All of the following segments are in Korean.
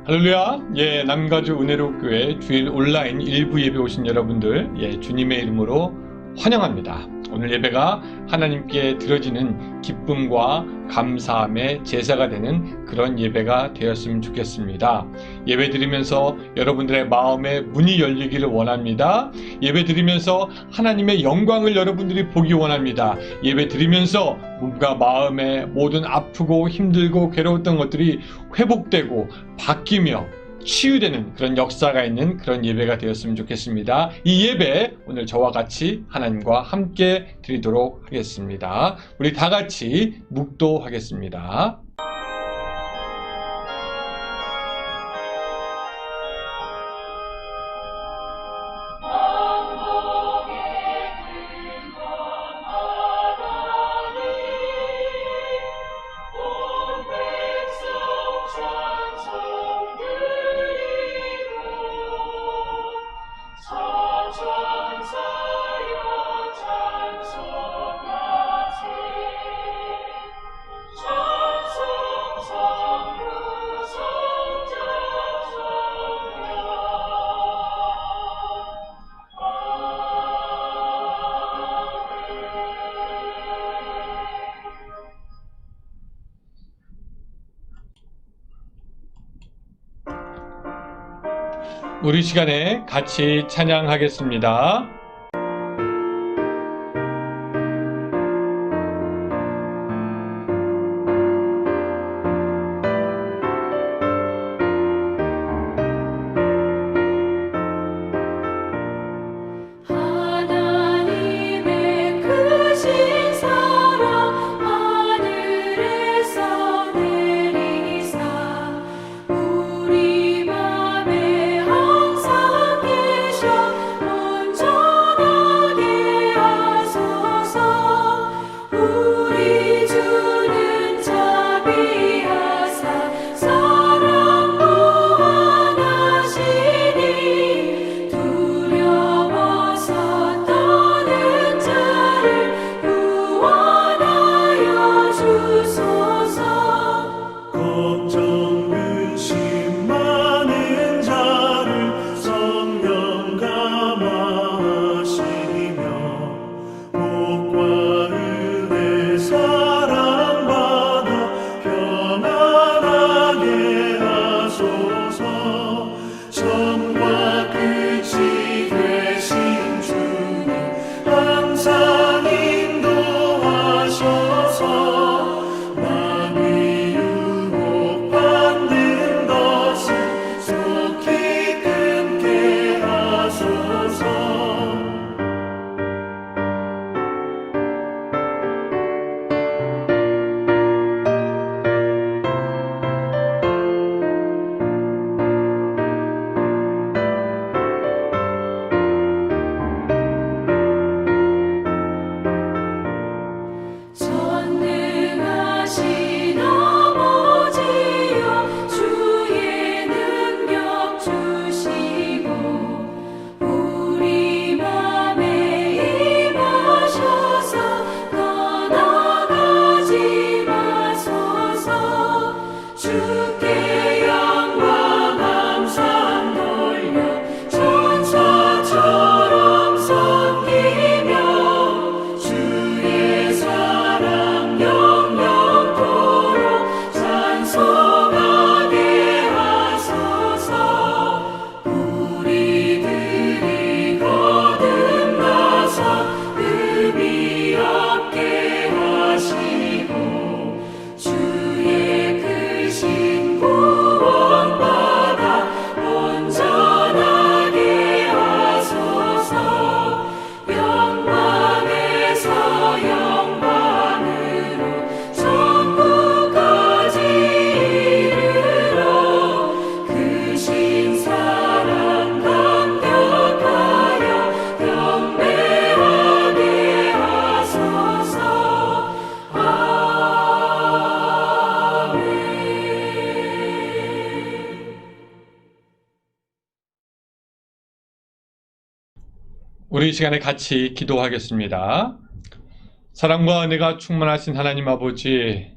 할렐루야. 남가주 은혜로교회 주일 온라인 일부 예배 오신 여러분들, 주님의 이름으로 환영합니다. 오늘 예배가 하나님께 드려지는 기쁨과 감사함의 제사가 되는 그런 예배가 되었으면 좋겠습니다. 예배 드리면서 여러분들의 마음의 문이 열리기를 원합니다. 예배 드리면서 하나님의 영광을 여러분들이 보기 원합니다. 예배 드리면서 뭔가 마음에 모든 아프고 힘들고 괴로웠던 것들이 회복되고 바뀌며 치유되는 그런 역사가 있는 그런 예배가 되었으면 좋겠습니다. 이 예배 오늘 저와 같이 하나님과 함께 드리도록 하겠습니다. 우리 다 같이 묵도하겠습니다. 우리 시간에 같이 찬양하겠습니다. 우리 시간에 같이 기도하겠습니다. 사랑과 은혜가 충만하신 하나님 아버지,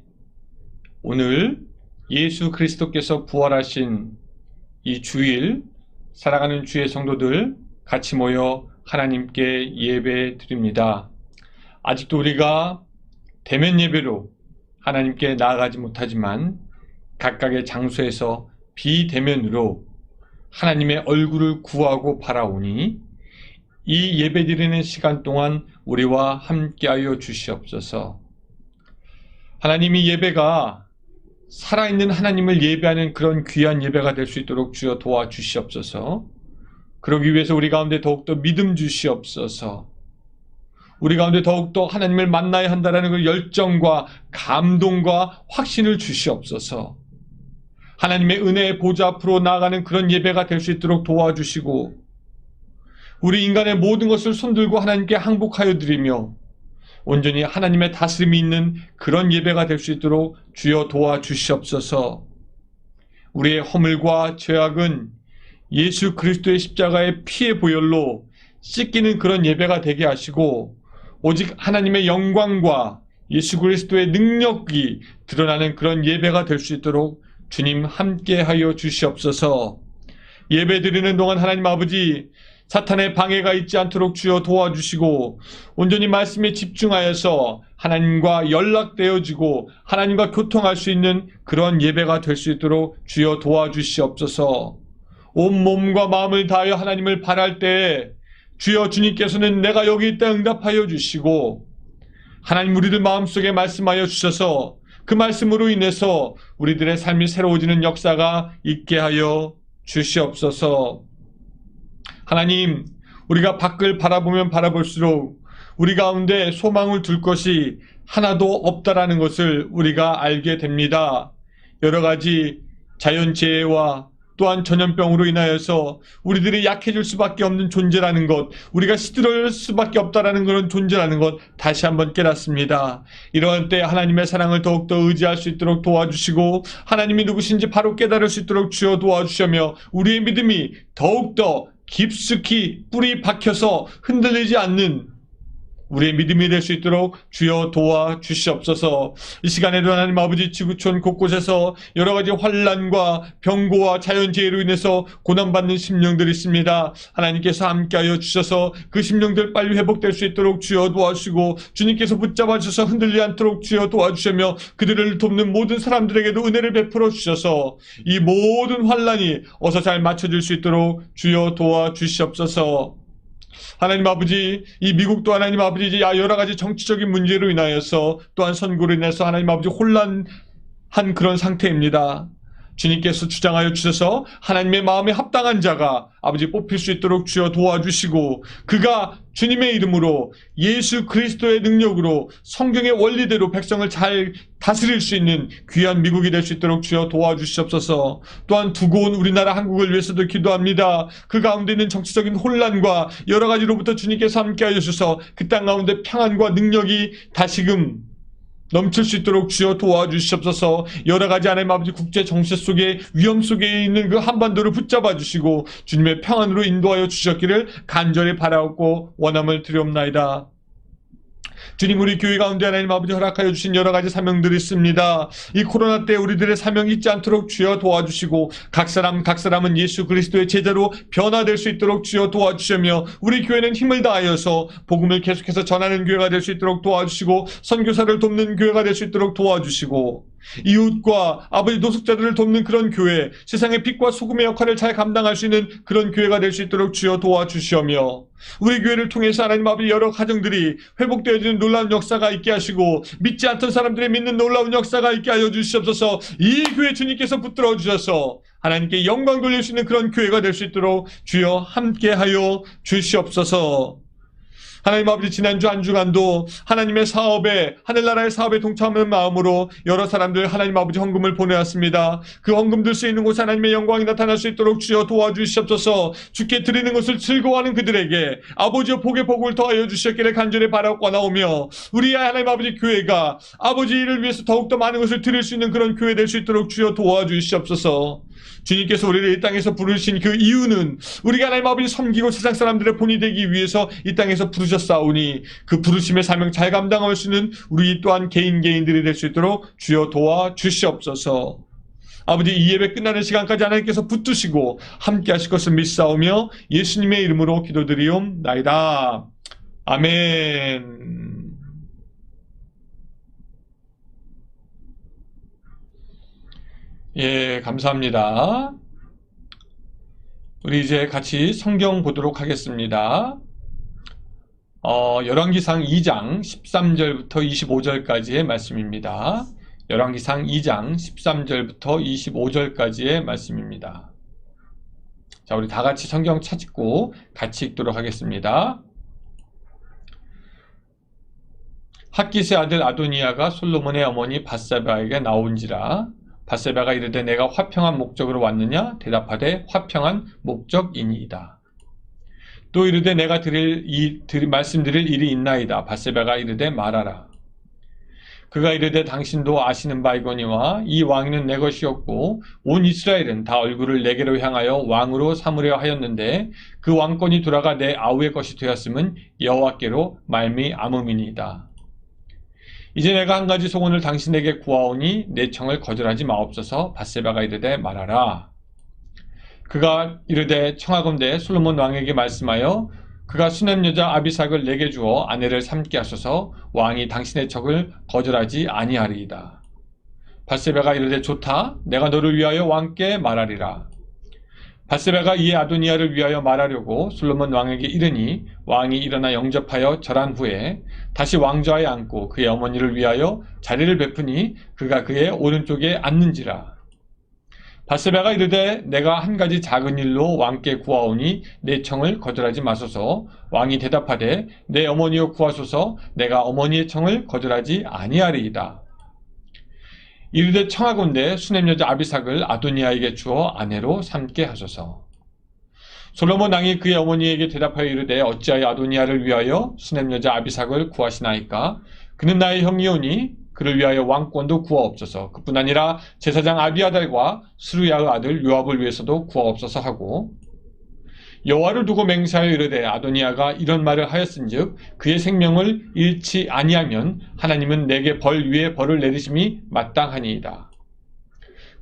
오늘 예수 그리스도께서 부활하신 이 주일 사랑하는 주의 성도들 같이 모여 하나님께 예배 드립니다. 아직도 우리가 대면 예배로 하나님께 나아가지 못하지만 각각의 장소에서 비대면으로 하나님의 얼굴을 구하고 바라오니 이 예배 드리는 시간 동안 우리와 함께하여 주시옵소서. 하나님이 예배가 살아있는 하나님을 예배하는 그런 귀한 예배가 될 수 있도록 주여 도와주시옵소서. 그러기 위해서 우리 가운데 더욱더 믿음 주시옵소서. 우리 가운데 더욱더 하나님을 만나야 한다는 그 열정과 감동과 확신을 주시옵소서. 하나님의 은혜의 보좌 앞으로 나아가는 그런 예배가 될 수 있도록 도와주시고 우리 인간의 모든 것을 손들고 하나님께 항복하여 드리며 온전히 하나님의 다스림이 있는 그런 예배가 될 수 있도록 주여 도와주시옵소서. 우리의 허물과 죄악은 예수 그리스도의 십자가의 피의 보혈로 씻기는 그런 예배가 되게 하시고 오직 하나님의 영광과 예수 그리스도의 능력이 드러나는 그런 예배가 될 수 있도록 주님 함께하여 주시옵소서. 예배 드리는 동안 하나님 아버지 사탄의 방해가 있지 않도록 주여 도와주시고 온전히 말씀에 집중하여서 하나님과 연락되어지고 하나님과 교통할 수 있는 그런 예배가 될 수 있도록 주여 도와주시옵소서. 온 몸과 마음을 다하여 하나님을 바랄 때에 주여 주님께서는 내가 여기 있다 응답하여 주시고 하나님 우리들 마음속에 말씀하여 주셔서 그 말씀으로 인해서 우리들의 삶이 새로워지는 역사가 있게 하여 주시옵소서. 하나님, 우리가 밖을 바라보면 바라볼수록 우리 가운데 소망을 둘 것이 하나도 없다라는 것을 우리가 알게 됩니다. 여러 가지 자연재해와 또한 전염병으로 인하여서 우리들이 약해질 수밖에 없는 존재라는 것, 우리가 시들어질 수밖에 없다라는 그런 존재라는 것 다시 한번 깨닫습니다. 이러한 때 하나님의 사랑을 더욱더 의지할 수 있도록 도와주시고 하나님이 누구신지 바로 깨달을 수 있도록 주여 도와주시며 우리의 믿음이 더욱더 깊숙이 뿌리 박혀서 흔들리지 않는 우리의 믿음이 될 수 있도록 주여 도와주시옵소서. 이 시간에도 하나님 아버지 지구촌 곳곳에서 여러 가지 환난과 병고와 자연재해로 인해서 고난받는 심령들이 있습니다. 하나님께서 함께하여 주셔서 그 심령들 빨리 회복될 수 있도록 주여 도와주시고 주님께서 붙잡아 주셔서 흔들리지 않도록 주여 도와주시며 그들을 돕는 모든 사람들에게도 은혜를 베풀어 주셔서 이 모든 환난이 어서 잘 맞춰질 수 있도록 주여 도와주시옵소서. 하나님 아버지, 이 미국도 하나님 아버지 여러 가지 정치적인 문제로 인하여서 또한 선거로 인해서 하나님 아버지 혼란한 그런 상태입니다. 주님께서 주장하여 주셔서 하나님의 마음에 합당한 자가 아버지 뽑힐 수 있도록 주여 도와주시고 그가 주님의 이름으로 예수 그리스도의 능력으로 성경의 원리대로 백성을 잘 다스릴 수 있는 귀한 미국이 될 수 있도록 주여 도와주시옵소서. 또한 두고 온 우리나라 한국을 위해서도 기도합니다. 그 가운데 있는 정치적인 혼란과 여러 가지로부터 주님께서 함께하여 주셔서 그 땅 가운데 평안과 능력이 다시금 넘칠 수 있도록 주여 도와주시옵소서. 여러 가지 하나님 아버지 국제 정세 속에 위험 속에 있는 그 한반도를 붙잡아 주시고 주님의 평안으로 인도하여 주셨기를 간절히 바라옵고 원함을 드리옵나이다. 주님, 우리 교회 가운데 하나님 아버지 허락하여 주신 여러 가지 사명들이 있습니다. 이 코로나 때 우리들의 사명이 잊지 않도록 주여 도와주시고 각 사람은 예수 그리스도의 제자로 변화될 수 있도록 주여 도와주시며 우리 교회는 힘을 다하여서 복음을 계속해서 전하는 교회가 될 수 있도록 도와주시고 선교사를 돕는 교회가 될 수 있도록 도와주시고 이웃과 아버지 노숙자들을 돕는 그런 교회, 세상의 빛과 소금의 역할을 잘 감당할 수 있는 그런 교회가 될 수 있도록 주여 도와주시며 우리 교회를 통해서 하나님 아버지 여러 가정들이 회복되어지는 놀라운 역사가 있게 하시고 믿지 않던 사람들의 믿는 놀라운 역사가 있게 하여 주시옵소서. 이 교회 주님께서 붙들어 주셔서 하나님께 영광 돌릴 수 있는 그런 교회가 될 수 있도록 주여 함께하여 주시옵소서. 하나님 아버지, 지난주 한 주간도 하나님의 사업에, 하늘나라의 사업에 동참하는 마음으로 여러 사람들 하나님 아버지 헌금을 보내왔습니다. 그 헌금들 쓰이는 곳에 하나님의 영광이 나타날 수 있도록 주여 도와주시옵소서. 주께 드리는 것을 즐거워하는 그들에게 아버지의 복의 복을 더하여 주셨기를 간절히 바라고 나오며 우리의 하나님 아버지 교회가 아버지를 위해서 더욱더 많은 것을 드릴 수 있는 그런 교회 될 수 있도록 주여 도와주시옵소서. 주님께서 우리를 이 땅에서 부르신 그 이유는 우리가 하나님 아버지 섬기고 세상 사람들의 본이 되기 위해서 이 땅에서 부르셨사오니 그 부르심의 사명 잘 감당할 수 있는 우리 또한 개인들이 될 수 있도록 주여 도와주시옵소서. 아버지, 이 예배 끝나는 시간까지 하나님께서 붙드시고 함께 하실 것을 믿사오며 예수님의 이름으로 기도드리옵나이다. 아멘. 예, 감사합니다. 우리 이제 같이 성경 보도록 하겠습니다. 열왕기상 2장 13절부터 25절까지의 말씀입니다. 열왕기상 2장 13절부터 25절까지의 말씀입니다. 자, 우리 다 같이 성경 찾고 같이 읽도록 하겠습니다. 핫깃의 아들 아도니아가 솔로몬의 어머니 밧세바에게 나온지라. 밧세바가 이르되 내가 화평한 목적으로 왔느냐? 대답하되 화평한 목적이니이다. 또 이르되 내가 말씀드릴 일이 있나이다. 밧세바가 이르되 말하라. 그가 이르되 당신도 아시는 바이거니와 이 왕위는 내 것이었고 온 이스라엘은 다 얼굴을 내게로 향하여 왕으로 삼으려 하였는데 그 왕권이 돌아가 내 아우의 것이 되었음은 여호와께로 말미암음이니이다. 이제 내가 한 가지 소원을 당신에게 구하오니 내 청을 거절하지 마옵소서. 밧세바가 이르되 말하라. 그가 이르되 청하건대 솔로몬 왕에게 말씀하여 그가 수냄 여자 아비삭을 내게 주어 아내를 삼게 하소서. 왕이 당신의 척을 거절하지 아니하리이다. 밧세바가 이르되 좋다. 내가 너를 위하여 왕께 말하리라. 밧세바가 이에 아도니아를 위하여 말하려고 솔로몬 왕에게 이르니 왕이 일어나 영접하여 절한 후에 다시 왕좌에 앉고 그의 어머니를 위하여 자리를 베푸니 그가 그의 오른쪽에 앉는지라. 밧세바가 이르되 내가 한 가지 작은 일로 왕께 구하오니 내 청을 거절하지 마소서. 왕이 대답하되 내 어머니여 구하소서. 내가 어머니의 청을 거절하지 아니하리이다. 이르되 청하건대 수냄 여자 아비삭을 아도니아에게 주어 아내로 삼게 하소서. 솔로몬 왕이 그의 어머니에게 대답하여 이르되 어찌하여 아도니아를 위하여 수냄 여자 아비삭을 구하시나이까? 그는 나의 형이오니 그를 위하여 왕권도 구하옵소서. 그뿐 아니라 제사장 아비아달과 스루야의 아들 요압을 위해서도 구하옵소서 하고 여호와를 두고 맹세하여 이르되 아도니아가 이런 말을 하였은즉 그의 생명을 잃지 아니하면 하나님은 내게 벌 위에 벌을 내리심이 마땅하니이다.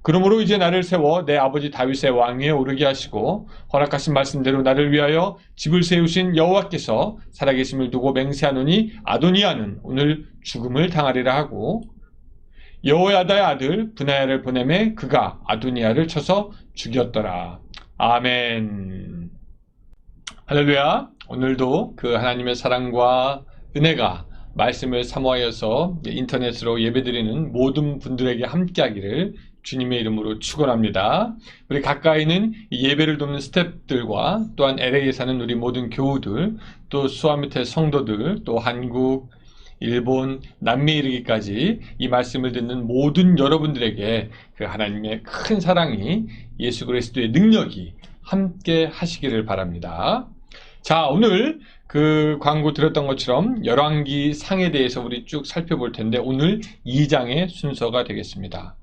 그러므로 이제 나를 세워 내 아버지 다윗의 왕위에 오르게 하시고 허락하신 말씀대로 나를 위하여 집을 세우신 여호와께서 살아계심을 두고 맹세하노니 아도니아는 오늘 죽음을 당하리라 하고 여호야다의 아들 브나야를 보내매 그가 아도니아를 쳐서 죽였더라. 아멘. 할렐루야. 오늘도 그 하나님의 사랑과 은혜가 말씀을 사모하여서 인터넷으로 예배드리는 모든 분들에게 함께하기를 주님의 이름으로 축원합니다. 우리 가까이는 예배를 돕는 스태프들과 또한 LA에 사는 우리 모든 교우들, 또 수아밑의 성도들, 또 한국, 일본, 남미에 이르기까지 이 말씀을 듣는 모든 여러분들에게 그 하나님의 큰 사랑이 예수 그리스도의 능력이 함께 하시기를 바랍니다. 자, 오늘 그 광고 드렸던 것처럼 열왕기 상에 대해서 우리 쭉 살펴볼 텐데 오늘 2장의 순서가 되겠습니다.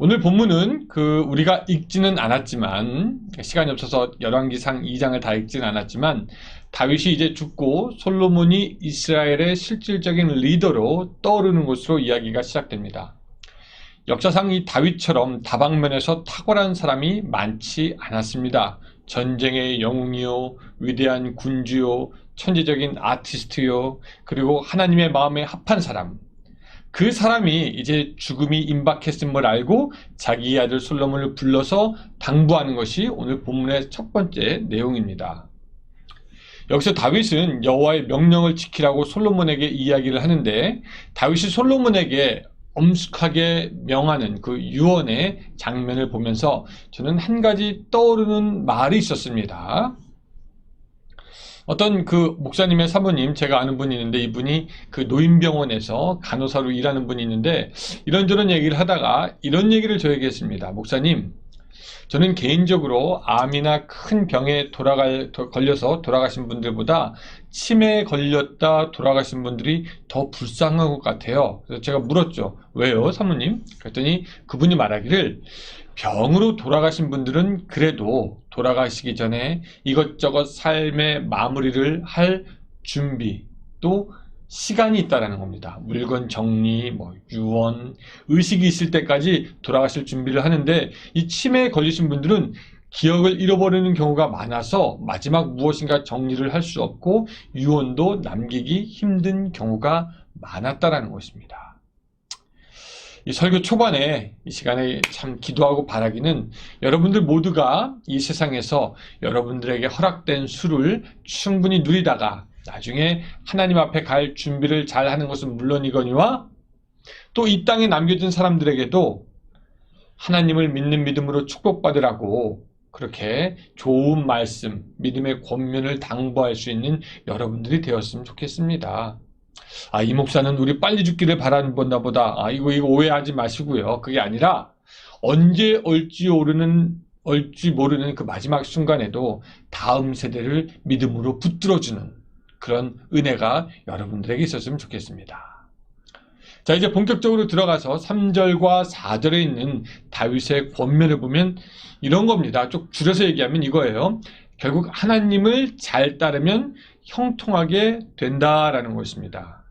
오늘 본문은 우리가 읽지는 않았지만 시간이 없어서 열왕기상 2장을 다 읽지는 않았지만 다윗이 이제 죽고 솔로몬이 이스라엘의 실질적인 리더로 떠오르는 것으로 이야기가 시작됩니다. 역사상 이 다윗처럼 다방면에서 탁월한 사람이 많지 않았습니다. 전쟁의 영웅이요, 위대한 군주요, 천재적인 아티스트요, 그리고 하나님의 마음에 합한 사람. 그 사람이 이제 죽음이 임박했음을 알고 자기 아들 솔로몬을 불러서 당부하는 것이 오늘 본문의 첫 번째 내용입니다. 여기서 다윗은 여호와의 명령을 지키라고 솔로몬에게 이야기를 하는데 다윗이 솔로몬에게 엄숙하게 명하는 그 유언의 장면을 보면서 저는 한 가지 떠오르는 말이 있었습니다. 어떤 그 목사님의 사모님, 제가 아는 분이 있는데 이분이 그 노인병원에서 간호사로 일하는 분이 있는데 이런저런 얘기를 하다가 이런 얘기를 저에게 했습니다. 목사님, 저는 개인적으로 암이나 큰 병에 걸려서 돌아가신 분들보다 치매에 걸렸다 돌아가신 분들이 더 불쌍한 것 같아요. 그래서 제가 물었죠. 왜요, 사모님? 그랬더니 그분이 말하기를 병으로 돌아가신 분들은 그래도 돌아가시기 전에 이것저것 삶의 마무리를 할 준비, 또 시간이 있다라는 겁니다. 물건 정리, 유언, 의식이 있을 때까지 돌아가실 준비를 하는데, 이 치매에 걸리신 분들은 기억을 잃어버리는 경우가 많아서 마지막 무엇인가 정리를 할 수 없고 유언도 남기기 힘든 경우가 많았다라는 것입니다. 이 설교 초반에 이 시간에 참 기도하고 바라기는 여러분들 모두가 이 세상에서 여러분들에게 허락된 수를 충분히 누리다가 나중에 하나님 앞에 갈 준비를 잘 하는 것은 물론이거니와 또 이 땅에 남겨진 사람들에게도 하나님을 믿는 믿음으로 축복받으라고 그렇게 좋은 말씀, 믿음의 권면을 당부할 수 있는 여러분들이 되었으면 좋겠습니다. 이 목사는 우리 빨리 죽기를 바라는 건가 보다. 이거 오해하지 마시고요. 그게 아니라 언제 올지 모르는 그 마지막 순간에도 다음 세대를 믿음으로 붙들어주는 그런 은혜가 여러분들에게 있었으면 좋겠습니다. 자, 이제 본격적으로 들어가서 3절과 4절에 있는 다윗의 권면을 보면 이런 겁니다. 쭉 줄여서 얘기하면 이거예요. 결국 하나님을 잘 따르면 형통하게 된다라는 것입니다.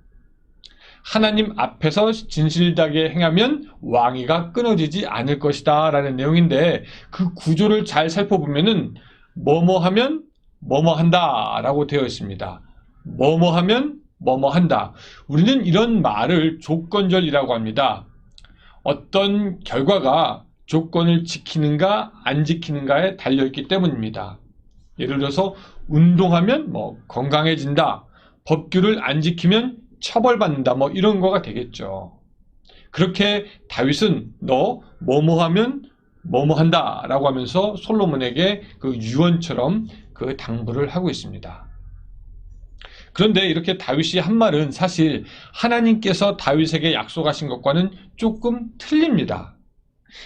하나님 앞에서 진실되게 행하면 왕위가 끊어지지 않을 것이다 라는 내용인데, 그 구조를 잘 살펴보면은 뭐뭐 하면 뭐뭐 한다 라고 되어 있습니다. 뭐뭐 하면 뭐뭐 한다. 우리는 이런 말을 조건절이라고 합니다. 어떤 결과가 조건을 지키는가 안 지키는가에 달려있기 때문입니다. 예를 들어서 운동하면 건강해진다, 법규를 안 지키면 처벌받는다, 이런 거가 되겠죠. 그렇게 다윗은 너 뭐뭐 하면 뭐뭐 한다 라고 하면서 솔로몬에게 그 유언처럼 그 당부를 하고 있습니다. 그런데 이렇게 다윗이 한 말은 사실 하나님께서 다윗에게 약속하신 것과는 조금 틀립니다.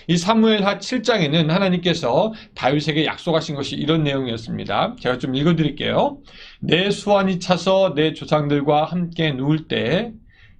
이 사무엘하 7장에는 하나님께서 다윗에게 약속하신 것이 이런 내용이었습니다. 제가 좀 읽어드릴게요. 내 수완이 차서 내 조상들과 함께 누울 때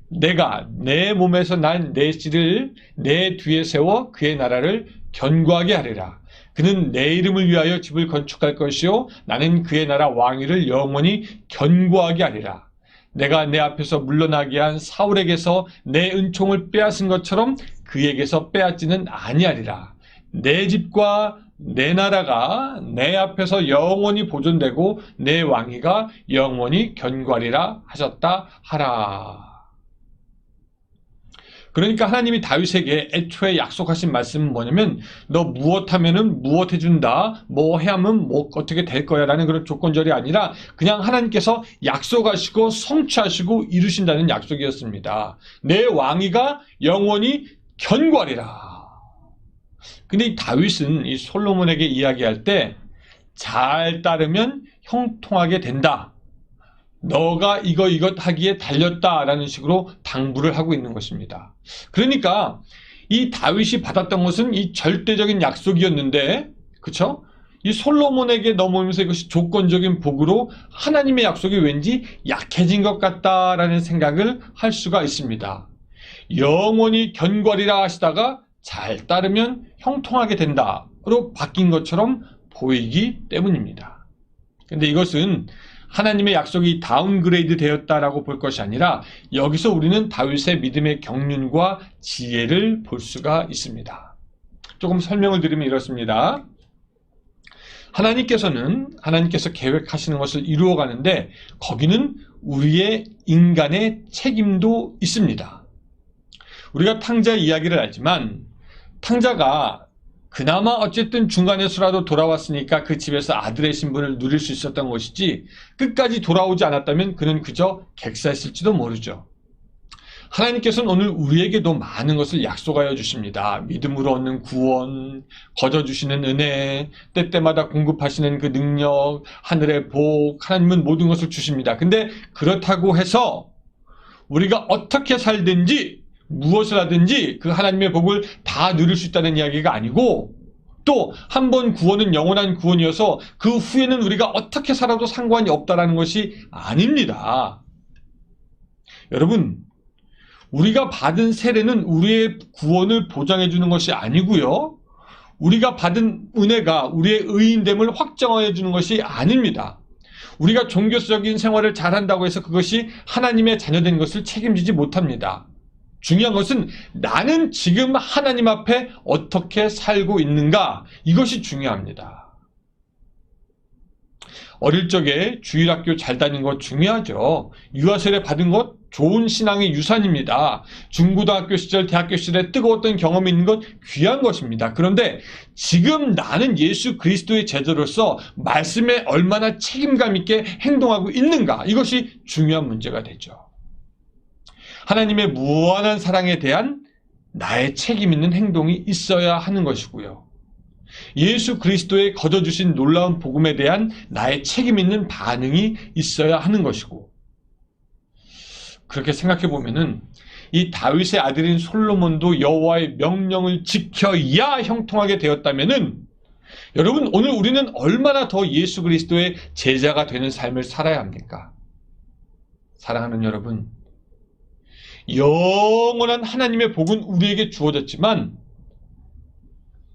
내가 내 몸에서 난 내 씨를 내 뒤에 세워 그의 나라를 견고하게 하리라. 그는 내 이름을 위하여 집을 건축할 것이요 나는 그의 나라 왕위를 영원히 견고하게 하리라. 내가 내 앞에서 물러나게 한 사울에게서 내 은총을 빼앗은 것처럼 그에게서 빼앗지는 아니하리라. 내 집과 내 나라가 내 앞에서 영원히 보존되고 내 왕위가 영원히 견고하리라 하셨다 하라. 그러니까 하나님이 다윗에게 애초에 약속하신 말씀은 뭐냐면 너 무엇하면은 무엇 해준다, 뭐 해하면 뭐 어떻게 될 거야 라는 그런 조건절이 아니라 그냥 하나님께서 약속하시고 성취하시고 이루신다는 약속이었습니다. 내 왕위가 영원히 견고하리라. 근데 이 다윗은 이 솔로몬에게 이야기할 때 잘 따르면 형통하게 된다, 너가 이것 하기에 달렸다라는 식으로 당부를 하고 있는 것입니다. 그러니까 이 다윗이 받았던 것은 이 절대적인 약속이었는데, 그쵸? 이 솔로몬에게 넘어오면서 이것이 조건적인 복으로 하나님의 약속이 왠지 약해진 것 같다라는 생각을 할 수가 있습니다. 영원히 견고하리라 하시다가 잘 따르면 형통하게 된다로 바뀐 것처럼 보이기 때문입니다. 근데 이것은 하나님의 약속이 다운그레이드 되었다라고 볼 것이 아니라 여기서 우리는 다윗의 믿음의 경륜과 지혜를 볼 수가 있습니다. 조금 설명을 드리면 이렇습니다. 하나님께서 계획하시는 것을 이루어가는데 거기는 우리의 인간의 책임도 있습니다. 우리가 탕자 이야기를 알지만 탕자가 그나마 어쨌든 중간에서라도 돌아왔으니까 그 집에서 아들의 신분을 누릴 수 있었던 것이지 끝까지 돌아오지 않았다면 그는 그저 객사했을지도 모르죠. 하나님께서는 오늘 우리에게도 많은 것을 약속하여 주십니다. 믿음으로 얻는 구원, 거저주시는 은혜, 때때마다 공급하시는 그 능력, 하늘의 복, 하나님은 모든 것을 주십니다. 근데 그렇다고 해서 우리가 어떻게 살든지 무엇을 하든지 그 하나님의 복을 다 누릴 수 있다는 이야기가 아니고, 또 한 번 구원은 영원한 구원이어서 그 후에는 우리가 어떻게 살아도 상관이 없다라는 것이 아닙니다. 여러분, 우리가 받은 세례는 우리의 구원을 보장해 주는 것이 아니고요, 우리가 받은 은혜가 우리의 의인됨을 확정해 주는 것이 아닙니다. 우리가 종교적인 생활을 잘한다고 해서 그것이 하나님의 자녀된 것을 책임지지 못합니다. 중요한 것은 나는 지금 하나님 앞에 어떻게 살고 있는가, 이것이 중요합니다. 어릴 적에 주일학교 잘 다닌 것 중요하죠. 유아세례 받은 것 좋은 신앙의 유산입니다. 중고등학교 시절, 대학교 시절에 뜨거웠던 경험이 있는 것 귀한 것입니다. 그런데 지금 나는 예수 그리스도의 제자로서 말씀에 얼마나 책임감 있게 행동하고 있는가, 이것이 중요한 문제가 되죠. 하나님의 무한한 사랑에 대한 나의 책임 있는 행동이 있어야 하는 것이고요. 예수 그리스도의 거저주신 놀라운 복음에 대한 나의 책임 있는 반응이 있어야 하는 것이고, 그렇게 생각해 보면은 이 다윗의 아들인 솔로몬도 여호와의 명령을 지켜야 형통하게 되었다면은, 여러분, 오늘 우리는 얼마나 더 예수 그리스도의 제자가 되는 삶을 살아야 합니까? 사랑하는 여러분, 영원한 하나님의 복은 우리에게 주어졌지만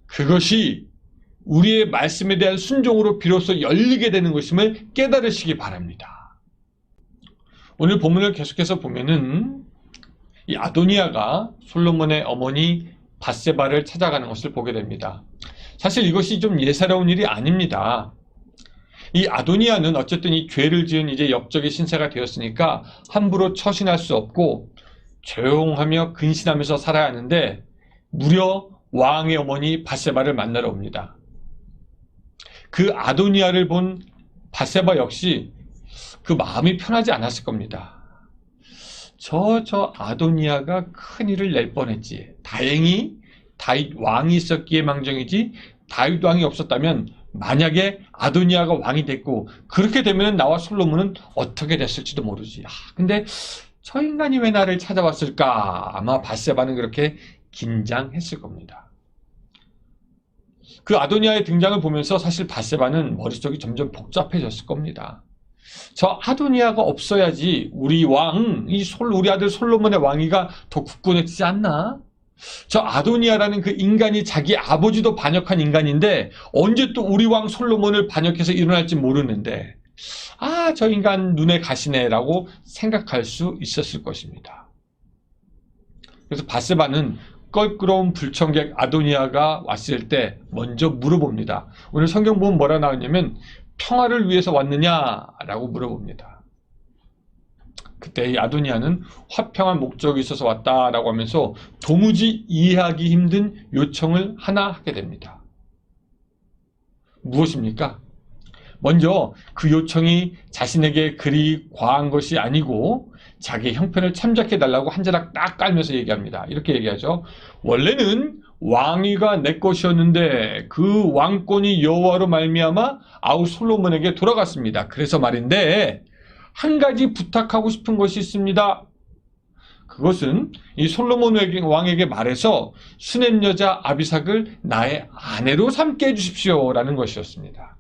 그것이 우리의 말씀에 대한 순종으로 비로소 열리게 되는 것임을 깨달으시기 바랍니다. 오늘 본문을 계속해서 보면은 이 아도니아가 솔로몬의 어머니 밧세바를 찾아가는 것을 보게 됩니다. 사실 이것이 좀 예사로운 일이 아닙니다. 이 아도니아는 어쨌든 이 죄를 지은 이제 역적의 신세가 되었으니까 함부로 처신할 수 없고 조용하며 근신하면서 살아야 하는데, 무려 왕의 어머니 밧세바를 만나러 옵니다. 그 아도니아를 본 밧세바 역시 그 마음이 편하지 않았을 겁니다. 저 아도니아가 큰일을 낼 뻔했지. 다행히 다윗 왕이 있었기에 망정이지, 다윗 왕이 없었다면 만약에 아도니아가 왕이 됐고 그렇게 되면 나와 솔로몬은 어떻게 됐을지도 모르지. 근데 저 인간이 왜 나를 찾아왔을까? 아마 밧세바는 그렇게 긴장했을 겁니다. 그 아도니아의 등장을 보면서 사실 밧세바는 머릿속이 점점 복잡해졌을 겁니다. 저 아도니아가 없어야지 우리 왕, 우리 아들 솔로몬의 왕위가 더 굳건해지지 않나? 저 아도니아라는 그 인간이 자기 아버지도 반역한 인간인데 언제 또 우리 왕 솔로몬을 반역해서 일어날지 모르는데, 저 인간 눈에 가시네라고 생각할 수 있었을 것입니다. 그래서 밧세바는 껄끄러운 불청객 아도니아가 왔을 때 먼저 물어봅니다. 오늘 성경 보면 뭐라 나왔냐면 평화를 위해서 왔느냐라고 물어봅니다. 그때 이 아도니아는 화평한 목적이 있어서 왔다라고 하면서 도무지 이해하기 힘든 요청을 하나 하게 됩니다. 무엇입니까? 먼저 그 요청이 자신에게 그리 과한 것이 아니고 자기 형편을 참작해달라고 한 자락 딱 깔면서 얘기합니다. 이렇게 얘기하죠. 원래는 왕위가 내 것이었는데 그 왕권이 여호와로 말미암아 아우 솔로몬에게 돌아갔습니다. 그래서 말인데 한 가지 부탁하고 싶은 것이 있습니다. 그것은 이 솔로몬 왕에게 말해서 수넴 여자 아비삭을 나의 아내로 삼게 해주십시오 라는 것이었습니다.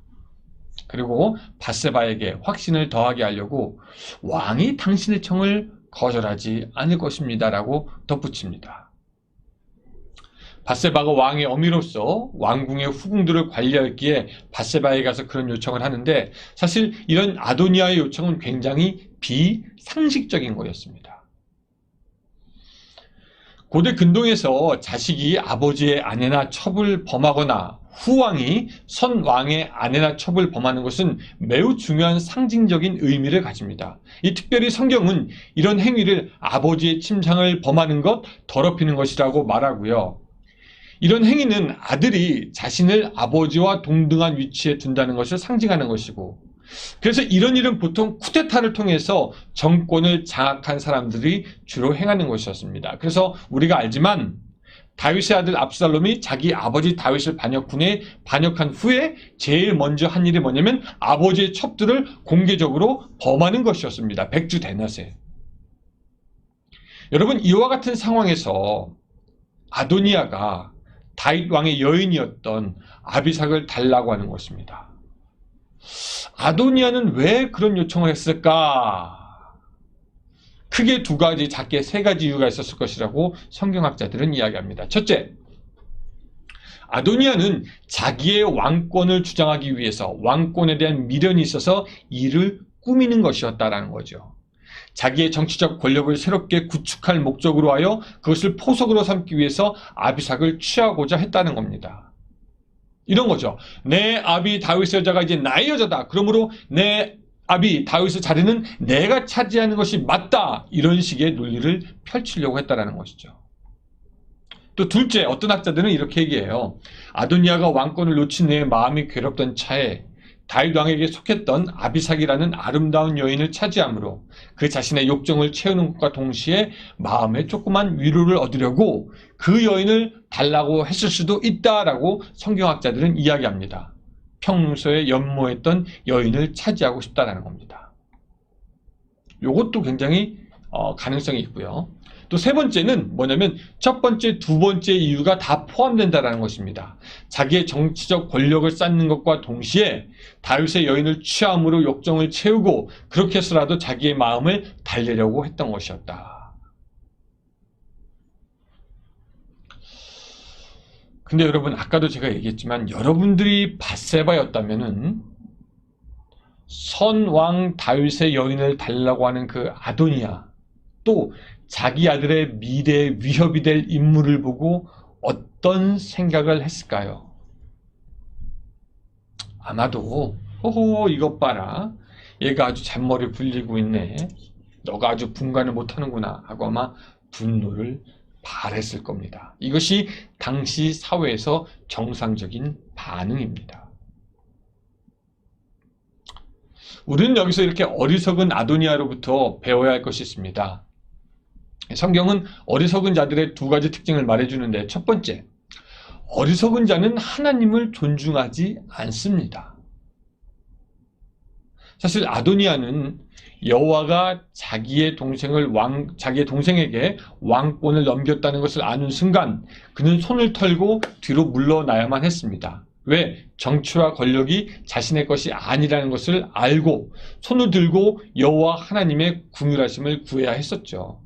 그리고 밧세바에게 확신을 더하게 하려고 왕이 당신의 청을 거절하지 않을 것입니다 라고 덧붙입니다. 밧세바가 왕의 어미로서 왕궁의 후궁들을 관리하기에 밧세바에 가서 그런 요청을 하는데, 사실 이런 아도니아의 요청은 굉장히 비상식적인 거였습니다. 고대 근동에서 자식이 아버지의 아내나 첩을 범하거나 후왕이 선왕의 아내나 첩을 범하는 것은 매우 중요한 상징적인 의미를 가집니다. 특별히 성경은 이런 행위를 아버지의 침상을 범하는 것, 더럽히는 것이라고 말하고요. 이런 행위는 아들이 자신을 아버지와 동등한 위치에 둔다는 것을 상징하는 것이고, 그래서 이런 일은 보통 쿠데타를 통해서 정권을 장악한 사람들이 주로 행하는 것이었습니다. 그래서 우리가 알지만 다윗의 아들 압살롬이 자기 아버지 다윗을 반역한 후에 제일 먼저 한 일이 뭐냐면 아버지의 첩들을 공개적으로 범하는 것이었습니다. 백주대낮에. 여러분, 이와 같은 상황에서 아도니아가 다윗 왕의 여인이었던 아비삭을 달라고 하는 것입니다. 아도니아는 왜 그런 요청을 했을까? 크게 두 가지, 작게 세 가지 이유가 있었을 것이라고 성경학자들은 이야기합니다. 첫째, 아도니아는 자기의 왕권을 주장하기 위해서 왕권에 대한 미련이 있어서 이를 꾸미는 것이었다라는 거죠. 자기의 정치적 권력을 새롭게 구축할 목적으로 하여 그것을 포석으로 삼기 위해서 아비삭을 취하고자 했다는 겁니다. 이런 거죠. 내 아비 다윗의 여자가 이제 나의 여자다. 그러므로 내 아비 다윗의 자리는 내가 차지하는 것이 맞다. 이런 식의 논리를 펼치려고 했다는 것이죠. 또 둘째, 어떤 학자들은 이렇게 얘기해요. 아도니아가 왕권을 놓친 후에 마음이 괴롭던 차에 다윗 왕에게 속했던 아비삭이라는 아름다운 여인을 차지함으로 그 자신의 욕정을 채우는 것과 동시에 마음에 조그만 위로를 얻으려고 그 여인을 달라고 했을 수도 있다라고 성경학자들은 이야기합니다. 평소에 연모했던 여인을 차지하고 싶다라는 겁니다. 이것도 굉장히 가능성이 있고요. 또 세 번째는 뭐냐면 첫 번째, 두 번째 이유가 다 포함된다는 것입니다. 자기의 정치적 권력을 쌓는 것과 동시에 다윗의 여인을 취함으로 욕정을 채우고 그렇게 해서라도 자기의 마음을 달래려고 했던 것이었다. 근데 여러분, 아까도 제가 얘기했지만 여러분들이 밧세바였다면은 선왕 다윗의 여인을 달라고 하는 그 아도니아, 또 자기 아들의 미래의 위협이 될 인물을 보고 어떤 생각을 했을까요? 아마도 호호 이것 봐라, 얘가 아주 잔머리 굴리고 있네, 너가 아주 분간을 못하는구나 하고 아마 분노를 발했을 겁니다. 이것이 당시 사회에서 정상적인 반응입니다. 우리는 여기서 이렇게 어리석은 아도니아로부터 배워야 할 것이 있습니다. 성경은 어리석은 자들의 두 가지 특징을 말해주는데, 첫 번째, 어리석은 자는 하나님을 존중하지 않습니다. 사실 아도니아는 여호와가 자기의 동생에게 왕권을 넘겼다는 것을 아는 순간 그는 손을 털고 뒤로 물러나야만 했습니다. 왜? 정치와 권력이 자신의 것이 아니라는 것을 알고 손을 들고 여호와 하나님의 긍휼하심을 구해야 했었죠.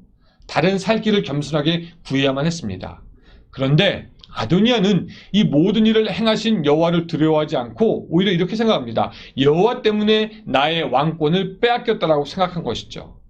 다른 살 길을 겸손하게 구해야만 했습니다. 그런데 아도니아는 이 모든 일을 행하신 여호와를 두려워하지 않고 오히려 이렇게 생각합니다. 여호와 때문에 나의 왕권을 빼앗겼다라고 생각한 것이죠.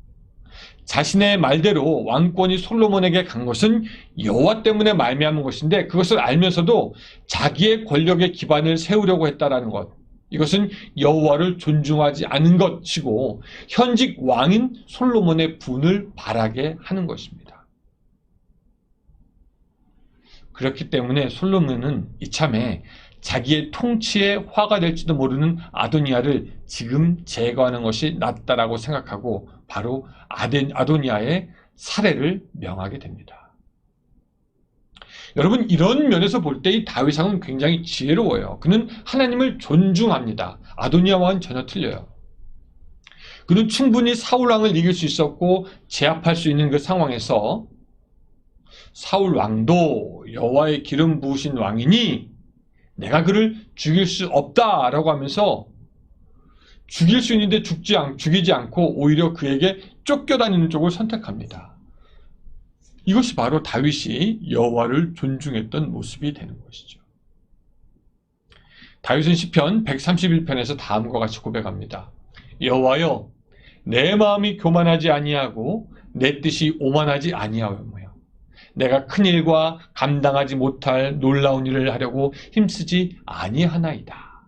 자신의 말대로 왕권이 솔로몬에게 간 것은 여호와 때문에 말미암은 것인데, 그것을 알면서도 자기의 권력의 기반을 세우려고 했다라는 것, 이것은 여호와를 존중하지 않은 것이고 현직 왕인 솔로몬의 분을 바라게 하는 것입니다. 그렇기 때문에 솔로몬은 이참에 자기의 통치에 화가 될지도 모르는 아도니아를 지금 제거하는 것이 낫다라고 생각하고 바로 아도니아의 살해를 명하게 됩니다. 여러분, 이런 면에서 볼 때 이 다윗왕은 굉장히 지혜로워요. 그는 하나님을 존중합니다. 아도니아와는 전혀 틀려요. 그는 충분히 사울왕을 이길 수 있었고 제압할 수 있는 그 상황에서 사울왕도 여호와의 기름 부으신 왕이니 내가 그를 죽일 수 없다라고 하면서 죽일 수 있는데 죽이지 않고 오히려 그에게 쫓겨다니는 쪽을 선택합니다. 이것이 바로 다윗이 여호와를 존중했던 모습이 되는 것이죠. 다윗은 시편 131편에서 다음과 같이 고백합니다. 여호와여, 내 마음이 교만하지 아니하고 내 뜻이 오만하지 아니하오며 내가 큰 일과 감당하지 못할 놀라운 일을 하려고 힘쓰지 아니하나이다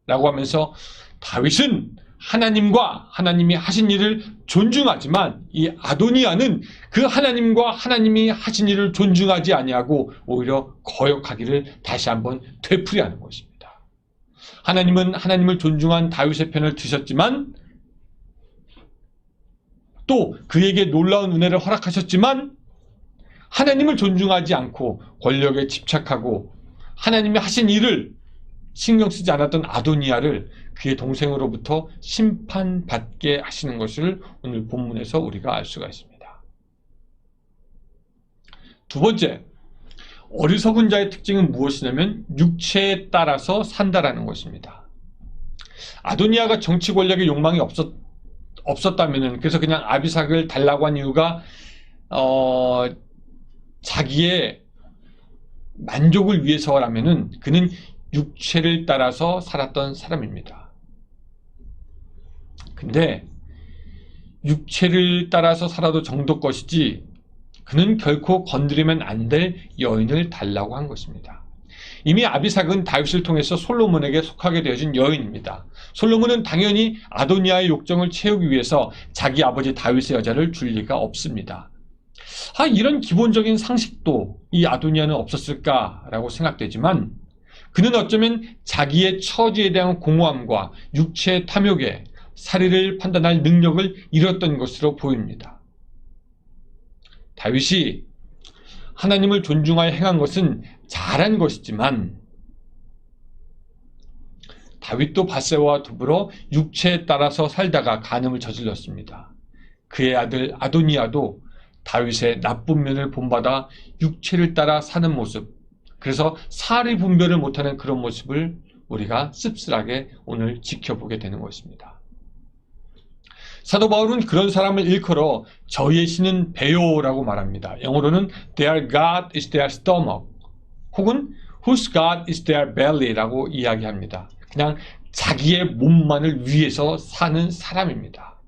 라고 하면서 다윗은 하나님과 하나님이 하신 일을 존중하지만 이 아도니아는 그 하나님과 하나님이 하신 일을 존중하지 아니하고 오히려 거역하기를 다시 한번 되풀이하는 것입니다. 하나님은 하나님을 존중한 다윗의 편을 드셨지만 또 그에게 놀라운 은혜를 허락하셨지만 하나님을 존중하지 않고 권력에 집착하고 하나님이 하신 일을 신경 쓰지 않았던 아도니아를 그의 동생으로부터 심판받게 하시는 것을 오늘 본문에서 우리가 알 수가 있습니다. 두 번째, 어리석은 자의 특징은 무엇이냐면 육체에 따라서 산다라는 것입니다. 아도니아가 정치 권력의 욕망이 없었다면, 그래서 그냥 아비삭을 달라고 한 이유가 자기의 만족을 위해서라면은 그는 육체를 따라서 살았던 사람입니다. 근데 육체를 따라서 살아도 정도 것이지 그는 결코 건드리면 안 될 여인을 달라고 한 것입니다. 이미 아비삭은 다윗을 통해서 솔로몬에게 속하게 되어진 여인입니다. 솔로몬은 당연히 아도니아의 욕정을 채우기 위해서 자기 아버지 다윗의 여자를 줄 리가 없습니다. 이런 기본적인 상식도 이 아도니아는 없었을까라고 생각되지만 그는 어쩌면 자기의 처지에 대한 공허함과 육체의 탐욕에 사리를 판단할 능력을 잃었던 것으로 보입니다. 다윗이 하나님을 존중하여 행한 것은 잘한 것이지만 다윗도 밧세바와 더불어 육체에 따라서 살다가 간음을 저질렀습니다. 그의 아들 아도니아도 다윗의 나쁜 면을 본받아 육체를 따라 사는 모습, 그래서 사리 분별을 못하는 그런 모습을 우리가 씁쓸하게 오늘 지켜보게 되는 것입니다. 사도 바울은 그런 사람을 일컬어 저희의 신은 배요라고 말합니다. 영어로는 Their God is their stomach 혹은 Whose God is their belly라고 이야기합니다. 그냥 자기의 몸만을 위해서 사는 사람입니다.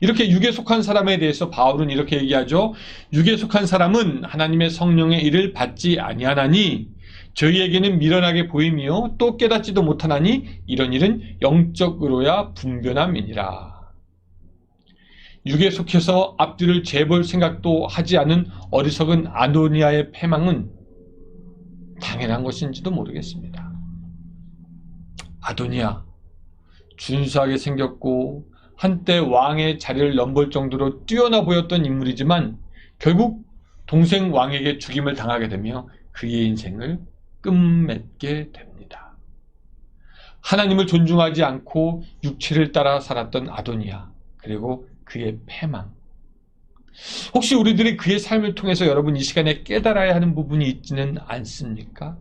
이렇게 육에 속한 사람에 대해서 바울은 이렇게 얘기하죠. 육에 속한 사람은 하나님의 성령의 일을 받지 아니하나니 저희에게는 미련하게 보이며 또 깨닫지도 못하나니 이런 일은 영적으로야 분변함이니라. 육에 속해서 앞뒤를 재볼 생각도 하지 않은 어리석은 아도니아의 패망은 당연한 것인지도 모르겠습니다. 아도니아, 준수하게 생겼고 한때 왕의 자리를 넘볼 정도로 뛰어나 보였던 인물이지만 결국 동생 왕에게 죽임을 당하게 되며 그의 인생을 끝맺게 됩니다. 하나님을 존중하지 않고 육체를 따라 살았던 아도니아, 그리고 그의 패망. 혹시 우리들이 그의 삶을 통해서 여러분 이 시간에 깨달아야 하는 부분이 있지는 않습니까?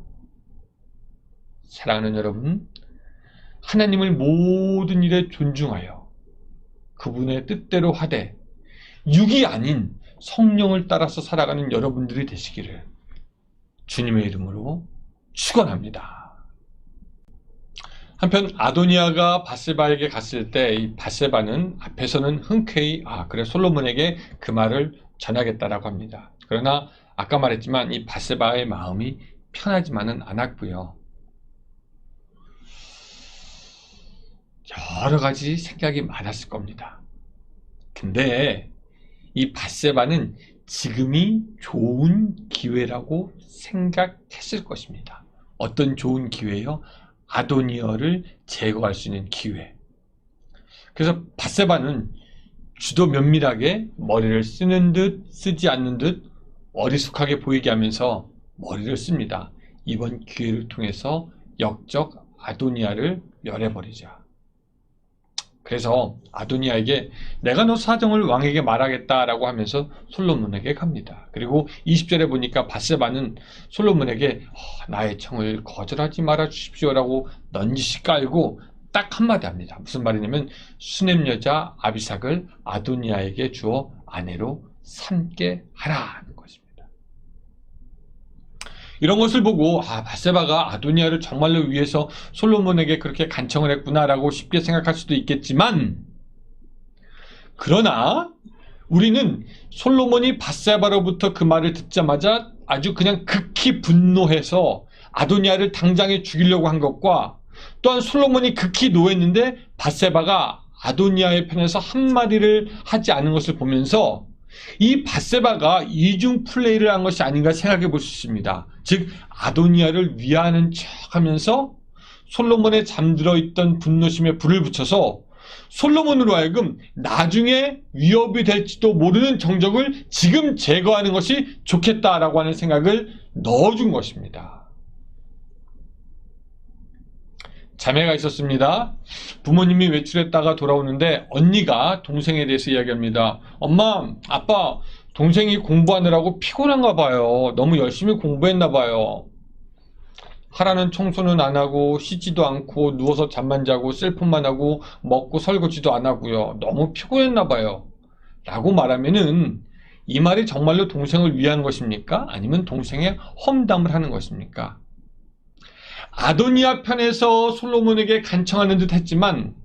사랑하는 여러분, 하나님을 모든 일에 존중하여 그분의 뜻대로 하되 육이 아닌 성령을 따라서 살아가는 여러분들이 되시기를 주님의 이름으로 축원합니다. 한편 아도니아가 밧세바에게 갔을 때 이 밧세바는 앞에서는 흔쾌히 그래 솔로몬에게 그 말을 전하겠다라고 합니다. 그러나 아까 말했지만 이 밧세바의 마음이 편하지만은 않았고요. 여러 가지 생각이 많았을 겁니다. 근데 이 밧세바는 지금이 좋은 기회라고 생각했을 것입니다. 어떤 좋은 기회요? 아도니아를 제거할 수 있는 기회. 그래서 밧세바는 주도 면밀하게 머리를 쓰는 듯 쓰지 않는 듯 어리숙하게 보이게 하면서 머리를 씁니다. 이번 기회를 통해서 역적 아도니아를 멸해버리자. 그래서 아도니아에게 내가 너 사정을 왕에게 말하겠다라고 하면서 솔로몬에게 갑니다. 그리고 20절에 보니까 밧세바는 솔로몬에게 나의 청을 거절하지 말아 주십시오라고 넌지시 깔고 딱 한마디 합니다. 무슨 말이냐면 수넴 여자 아비삭을 아도니아에게 주어 아내로 삼게 하라는 것입니다. 이런 것을 보고 밧세바가 아도니아를 정말로 위해서 솔로몬에게 그렇게 간청을 했구나라고 쉽게 생각할 수도 있겠지만, 그러나 우리는 솔로몬이 밧세바로부터 그 말을 듣자마자 아주 그냥 극히 분노해서 아도니아를 당장에 죽이려고 한 것과 또한 솔로몬이 극히 노했는데 밧세바가 아도니아의 편에서 한마디를 하지 않은 것을 보면서 이 밧세바가 이중 플레이를 한 것이 아닌가 생각해 볼 수 있습니다. 즉 아도니아를 위하는 척하면서 솔로몬의 잠들어 있던 분노심에 불을 붙여서 솔로몬으로 하여금 나중에 위협이 될지도 모르는 정적을 지금 제거하는 것이 좋겠다라고 하는 생각을 넣어준 것입니다. 자매가 있었습니다. 부모님이 외출했다가 돌아오는데 언니가 동생에 대해서 이야기합니다. 엄마, 아빠, 동생이 공부하느라고 피곤한가 봐요. 너무 열심히 공부했나 봐요. 하라는 청소는 안 하고 씻지도 않고 누워서 잠만 자고 셀폰만 하고 먹고 설거지도 안 하고요. 너무 피곤했나 봐요. 라고 말하면은 이 말이 정말로 동생을 위한 것입니까? 아니면 동생의 험담을 하는 것입니까? 아도니아 편에서 솔로몬에게 간청하는 듯 했지만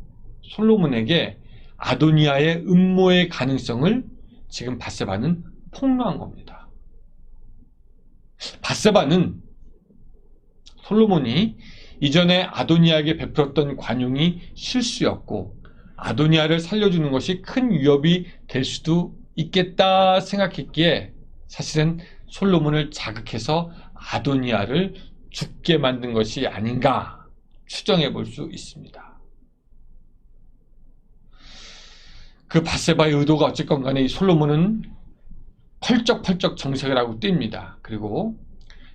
솔로몬에게 아도니아의 음모의 가능성을 지금 밧세바는 폭로한 겁니다. 밧세바는 솔로몬이 이전에 아도니아에게 베풀었던 관용이 실수였고 아도니아를 살려주는 것이 큰 위협이 될 수도 있겠다 생각했기에 사실은 솔로몬을 자극해서 아도니아를 죽게 만든 것이 아닌가 추정해 볼 수 있습니다. 그 밧세바의 의도가 어쨌건 간에 이 솔로몬은 펄쩍펄쩍 정색을 하고 뜁니다. 그리고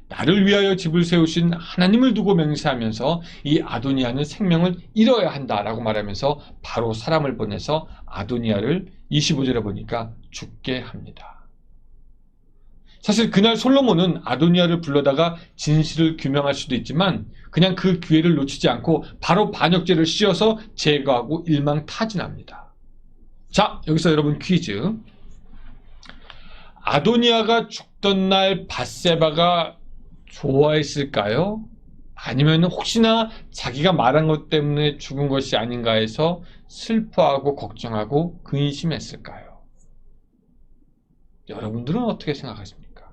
나를 위하여 집을 세우신 하나님을 두고 맹세하면서 이 아도니아는 생명을 잃어야 한다라고 말하면서 바로 사람을 보내서 아도니아를 25절에 보니까 죽게 합니다. 사실 그날 솔로몬은 아도니아를 불러다가 진실을 규명할 수도 있지만 그냥 그 기회를 놓치지 않고 바로 반역죄를 씌워서 제거하고 일망타진합니다. 자, 여기서 여러분 퀴즈. 아도니아가 죽던 날 밧세바가 좋아했을까요? 아니면 혹시나 자기가 말한 것 때문에 죽은 것이 아닌가 해서 슬퍼하고 걱정하고 근심했을까요? 여러분들은 어떻게 생각하십니까?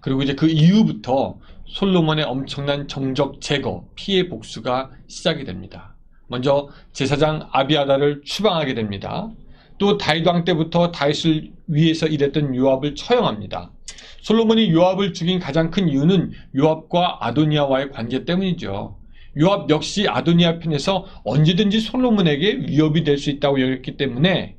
그리고 이제 그 이후부터 솔로몬의 엄청난 정적 제거, 피해 복수가 시작이 됩니다. 먼저 제사장 아비아달을 추방하게 됩니다. 또 다윗 왕 때부터 다윗을 위해서 일했던 요압을 처형합니다. 솔로몬이 요압을 죽인 가장 큰 이유는 요압과 아도니아와의 관계 때문이죠. 요압 역시 아도니아 편에서 언제든지 솔로몬에게 위협이 될 수 있다고 여겼기 때문에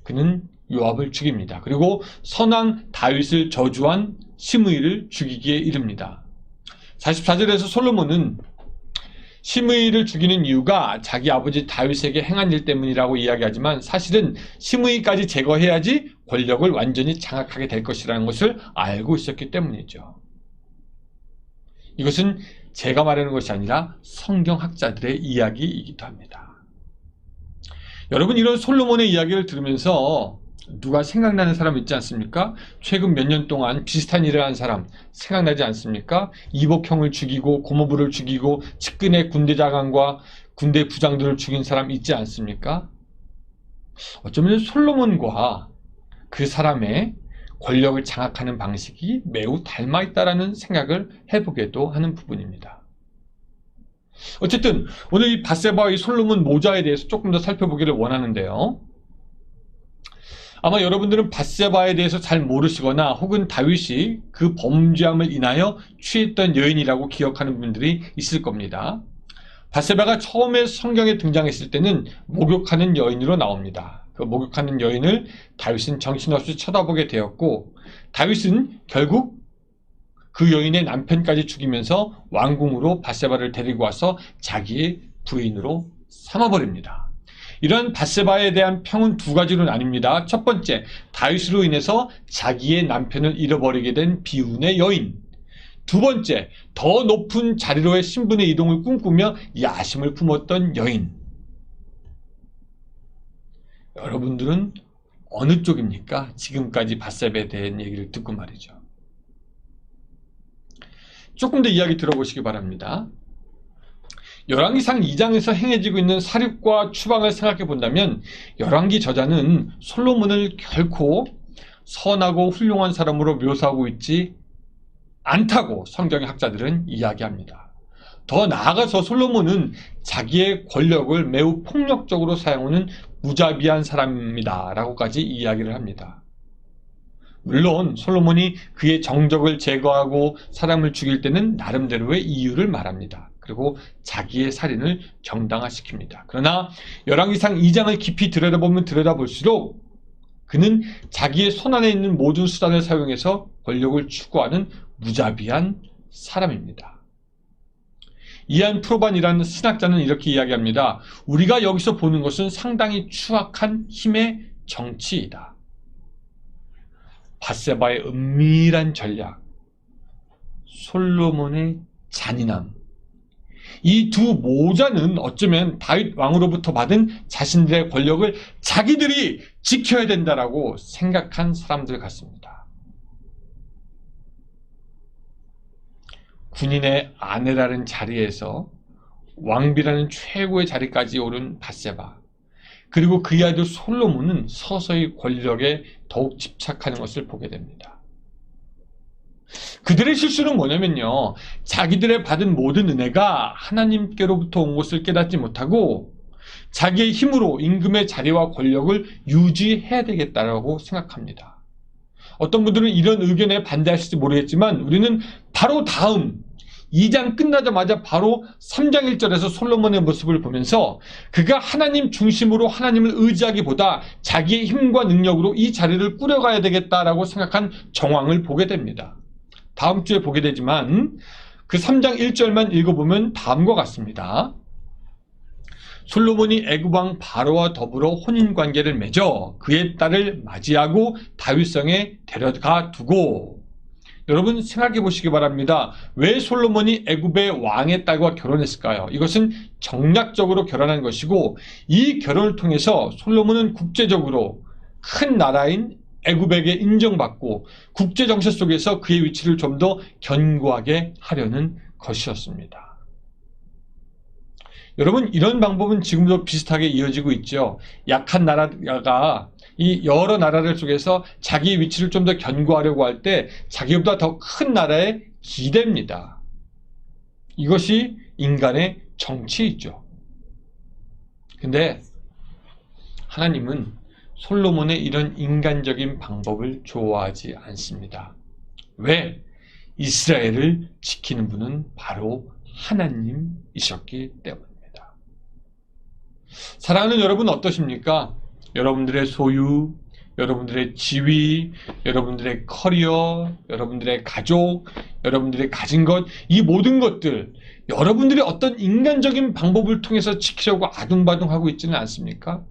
그는 요압을 죽입니다. 그리고 선왕 다윗을 저주한 시므이를 죽이기에 이릅니다. 44절에서 솔로몬은 시므이를 죽이는 이유가 자기 아버지 다윗에게 행한 일 때문이라고 이야기하지만 사실은 시므이까지 제거해야지 권력을 완전히 장악하게 될 것이라는 것을 알고 있었기 때문이죠. 이것은 제가 말하는 것이 아니라 성경학자들의 이야기이기도 합니다. 여러분, 이런 솔로몬의 이야기를 들으면서 누가 생각나는 사람 있지 않습니까? 최근 몇 년 동안 비슷한 일을 한 사람 생각나지 않습니까? 이복형을 죽이고 고모부를 죽이고 측근의 군대 장관과 군대 부장들을 죽인 사람 있지 않습니까? 어쩌면 솔로몬과 그 사람의 권력을 장악하는 방식이 매우 닮아있다라는 생각을 해보게도 하는 부분입니다. 어쨌든 오늘 이 밧세바의 솔로몬 모자에 대해서 조금 더 살펴보기를 원하는데요. 아마 여러분들은 밧세바에 대해서 잘 모르시거나 혹은 다윗이 그 범죄함을 인하여 취했던 여인이라고 기억하는 분들이 있을 겁니다. 밧세바가 처음에 성경에 등장했을 때는 목욕하는 여인으로 나옵니다. 그 목욕하는 여인을 다윗은 정신없이 쳐다보게 되었고 다윗은 결국 그 여인의 남편까지 죽이면서 왕궁으로 밧세바를 데리고 와서 자기의 부인으로 삼아버립니다. 이런 밧세바에 대한 평은 두 가지로 나뉩니다. 첫 번째, 다윗으로 인해서 자기의 남편을 잃어버리게 된 비운의 여인. 두 번째, 더 높은 자리로의 신분의 이동을 꿈꾸며 야심을 품었던 여인. 여러분들은 어느 쪽입니까? 지금까지 밧세바에 대한 얘기를 듣고 말이죠. 조금 더 이야기 들어보시기 바랍니다. 열왕기상 2장에서 행해지고 있는 살육과 추방을 생각해 본다면 열왕기 저자는 솔로몬을 결코 선하고 훌륭한 사람으로 묘사하고 있지 않다고 성경의 학자들은 이야기합니다. 더 나아가서 솔로몬은 자기의 권력을 매우 폭력적으로 사용하는 무자비한 사람입니다 라고까지 이야기를 합니다. 물론 솔로몬이 그의 정적을 제거하고 사람을 죽일 때는 나름대로의 이유를 말합니다. 그리고 자기의 살인을 정당화시킵니다. 그러나 열왕기상 2장을 깊이 들여다보면 들여다볼수록 그는 자기의 손안에 있는 모든 수단을 사용해서 권력을 추구하는 무자비한 사람입니다. 이안 프로반이라는 신학자는 이렇게 이야기합니다. 우리가 여기서 보는 것은 상당히 추악한 힘의 정치이다. 밧세바의 은밀한 전략, 솔로몬의 잔인함, 이 두 모자는 어쩌면 다윗 왕으로부터 받은 자신들의 권력을 자기들이 지켜야 된다라고 생각한 사람들 같습니다. 군인의 아내라는 자리에서 왕비라는 최고의 자리까지 오른 밧세바, 그리고 그의 아들 솔로몬은 서서히 권력에 더욱 집착하는 것을 보게 됩니다. 그들의 실수는 뭐냐면요, 자기들의 받은 모든 은혜가 하나님께로부터 온 것을 깨닫지 못하고 자기의 힘으로 임금의 자리와 권력을 유지해야 되겠다라고 생각합니다. 어떤 분들은 이런 의견에 반대하실지 모르겠지만, 우리는 바로 다음 2장 끝나자마자 바로 3장 1절에서 솔로몬의 모습을 보면서 그가 하나님 중심으로 하나님을 의지하기보다 자기의 힘과 능력으로 이 자리를 꾸려가야 되겠다라고 생각한 정황을 보게 됩니다. 다음 주에 보게 되지만 그 3장 1절만 읽어보면 다음과 같습니다. 솔로몬이 애굽왕 바로와 더불어 혼인관계를 맺어 그의 딸을 맞이하고 다윗성에 데려가 두고. 여러분 생각해 보시기 바랍니다. 왜 솔로몬이 애굽의 왕의 딸과 결혼했을까요? 이것은 정략적으로 결혼한 것이고, 이 결혼을 통해서 솔로몬은 국제적으로 큰 나라인 애굽에게 인정받고 국제 정세 속에서 그의 위치를 좀 더 견고하게 하려는 것이었습니다. 여러분, 이런 방법은 지금도 비슷하게 이어지고 있죠. 약한 나라가 이 여러 나라들 속에서 자기 위치를 좀 더 견고하려고 할 때 자기보다 더 큰 나라에 기댑니다. 이것이 인간의 정치이죠. 근데 하나님은 솔로몬의 이런 인간적인 방법을 좋아하지 않습니다. 왜? 이스라엘을 지키는 분은 바로 하나님이셨기 때문입니다. 사랑하는 여러분, 어떠십니까? 여러분들의 소유, 여러분들의 지위, 여러분들의 커리어, 여러분들의 가족, 여러분들의 가진 것, 이 모든 것들 여러분들이 어떤 인간적인 방법을 통해서 지키려고 아둥바둥하고 있지는 않습니까?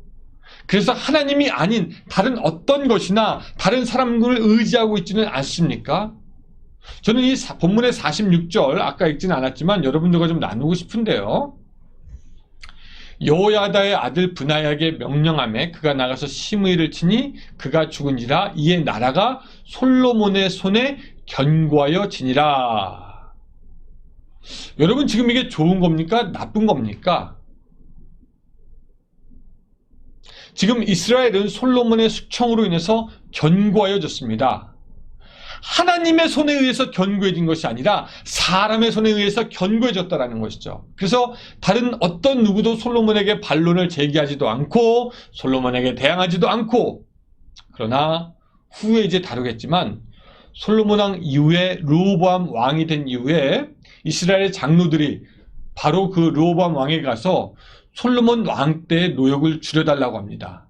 그래서 하나님이 아닌 다른 어떤 것이나 다른 사람을 의지하고 있지는 않습니까? 저는 이 본문의 46절 아까 읽지는 않았지만 여러분들과 좀 나누고 싶은데요. 여호야다의 아들 브나야에게 명령하매 그가 나가서 심의를 치니 그가 죽은지라 이에 나라가 솔로몬의 손에 견고하여 지니라. 여러분, 지금 이게 좋은 겁니까? 나쁜 겁니까? 지금 이스라엘은 솔로몬의 숙청으로 인해서 견고하여졌습니다. 하나님의 손에 의해서 견고해진 것이 아니라 사람의 손에 의해서 견고해졌다라는 것이죠. 그래서 다른 어떤 누구도 솔로몬에게 반론을 제기하지도 않고 솔로몬에게 대항하지도 않고, 그러나 후에 이제 다루겠지만 솔로몬 왕 이후에 르호보암 왕이 된 이후에 이스라엘 장로들이 바로 그 르호보암 왕에 가서 솔로몬 왕 때의 노역을 줄여달라고 합니다.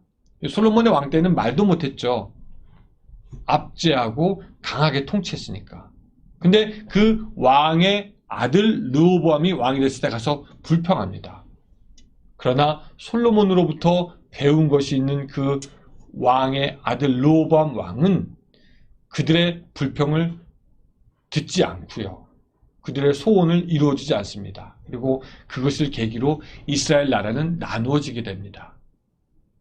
솔로몬의 왕 때는 말도 못했죠. 압제하고 강하게 통치했으니까. 근데 그 왕의 아들 르호보암이 왕이 됐을 때 가서 불평합니다. 그러나 솔로몬으로부터 배운 것이 있는 그 왕의 아들 르호보암 왕은 그들의 불평을 듣지 않고요. 그들의 소원을 이루어지지 않습니다. 그리고 그것을 계기로 이스라엘 나라는 나누어지게 됩니다.